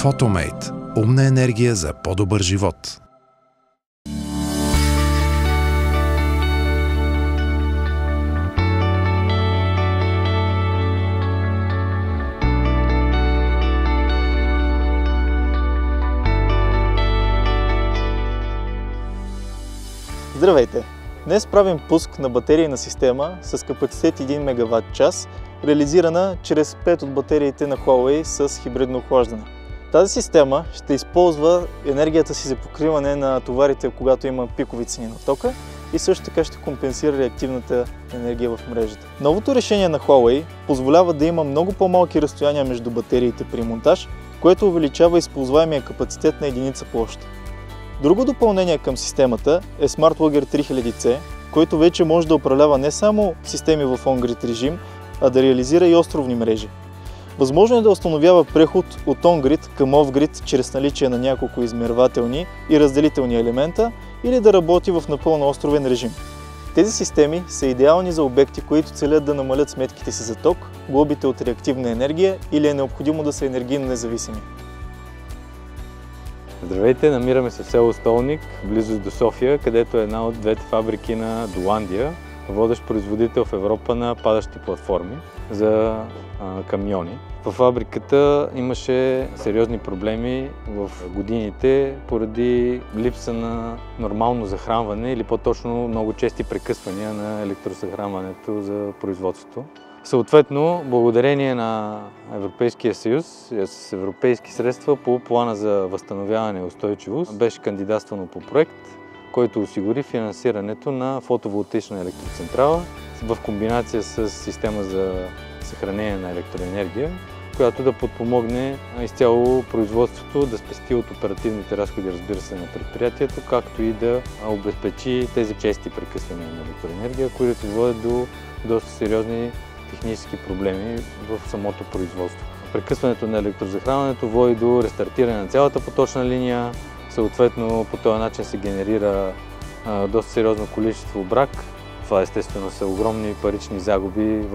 Photomate – умна енергия за по-добър живот. Здравейте! Днес правим пуск на батерийна система с капацитет 1 МВт, реализирана чрез 5 от батериите на Huawei с хибридно охлаждане. Тази система ще използва енергията си за покриване на товарите, когато има пикови цени на тока, и също така ще компенсира реактивната енергия в мрежата. Новото решение на Huawei позволява да има много по-малки разстояния между батериите при монтаж, което увеличава използваемия капацитет на единица площ. Друго допълнение към системата е SmartLogger 3000C, който вече може да управлява не само системи в on-grid режим, а да реализира и островни мрежи. Възможно е да установява преход от on-grid към off-grid чрез наличие на няколко измервателни и разделителни елемента или да работи в напълно островен режим. Тези системи са идеални за обекти, които целят да намалят сметките си за ток, глобите от реактивна енергия или е необходимо да са енергийно независими. Здравейте, намираме се в село Столник, близо до София, където е една от двете фабрики на Доландия, водещ производител в Европа на падащи платформи за камиони. В фабриката имаше сериозни проблеми в годините поради липса на нормално захранване или по-точно много чести прекъсвания на електрозахранването за производството. Съответно, благодарение на Европейския съюз, с европейски средства по плана за възстановяване и устойчивост, беше кандидатствано по проект, който осигури финансирането на фотоволтаична електроцентрала в комбинация с система за съхранение на електроенергия, която да подпомогне изцяло производството, да спести от оперативните разходи, разбира се, на предприятието, както и да обезпечи тези чести прекъсвания на електроенергия, които водят до доста сериозни технически проблеми в самото производство. Прекъсването на електрозахранването води до рестартиране на цялата поточна линия, съответно по този начин се генерира доста сериозно количество брак. Това естествено са огромни парични загуби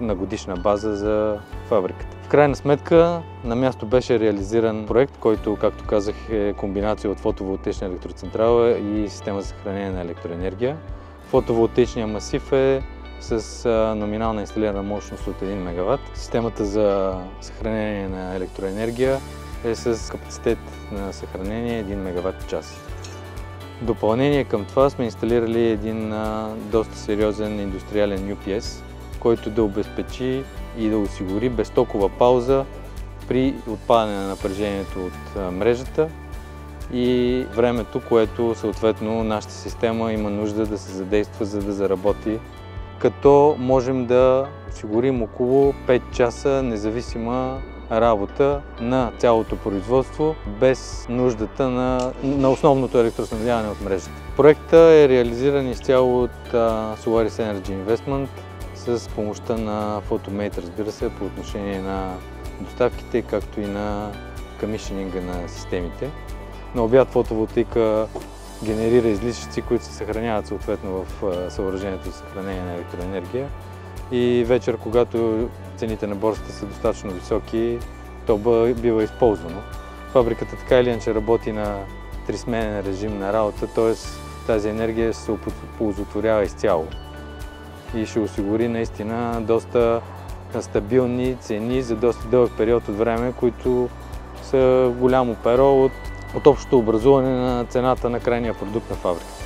на годишна база за фабриката. В крайна сметка на място беше реализиран проект, който, както казах, е комбинация от фотоволтаична електроцентрала и система за съхранение на електроенергия. Фотоволтаичният масив е с номинална инсталирана мощност от 1 МВт. Системата за съхранение на електроенергия е с капацитет на съхранение 1 МВт. В допълнение към това сме инсталирали един доста сериозен индустриален UPS, който да обезпечи и да осигури безтокова пауза при отпадане на напрежението от мрежата и времето, което съответно нашата система има нужда да се задейства, за да заработи, като можем да осигурим около 5 часа независима работа на цялото производство, без нуждата на основното електроснабдяване от мрежата. Проектът е реализиран изцяло от Solaris Energy Investment с помощта на Photomate, разбира се, по отношение на доставките, както и на комишенинга на системите. На обяд фотоволтаика генерира излишъци, които се съхраняват съответно в съоръжението за съхранение на електроенергия. И вечер, когато цените на борсата са достатъчно високи, то бива използвано. Фабриката така или иначе работи на трисменен режим на работа, т.е. тази енергия се оползотворява изцяло и ще осигури наистина доста стабилни цени за доста дълъг период от време, които са голямо перо от общото образуване на цената на крайния продукт на фабриката.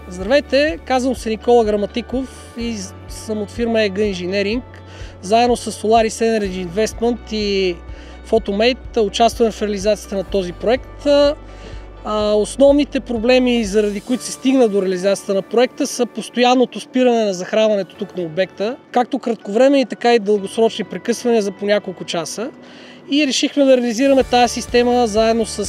Здравейте, казвам се Никола Граматиков и съм от фирма EG Engineering. Заедно с Solaris Energy Investment и Photomate участваме в реализацията на този проект. Основните проблеми, заради които се стигна до реализацията на проекта, са постоянното спиране на захранването тук на обекта, както кратковременни, така и дългосрочни прекъсвания за по няколко часа. И решихме да реализираме тази система заедно с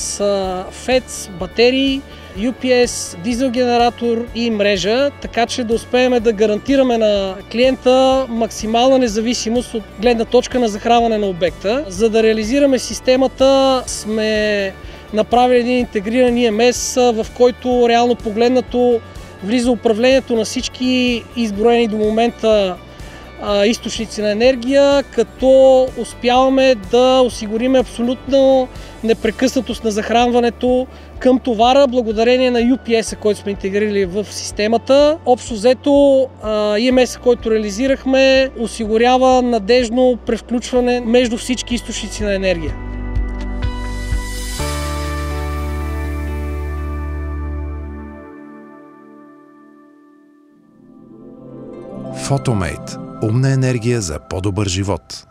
FETS, батерии, UPS, дизел генератор и мрежа, така че да успеем да гарантираме на клиента максимална независимост от гледна точка на захранване на обекта. За да реализираме системата сме направили един интегриран EMS, в който реално погледнато влиза управлението на всички изброени до момента източници на енергия, като успяваме да осигурим абсолютно непрекъснатост на захранването към товара, благодарение на UPS-а, който сме интегрирали в системата. Общо взето EMS-а, който реализирахме, осигурява надежно превключване между всички източници на енергия. Photomate – умна енергия за по-добър живот.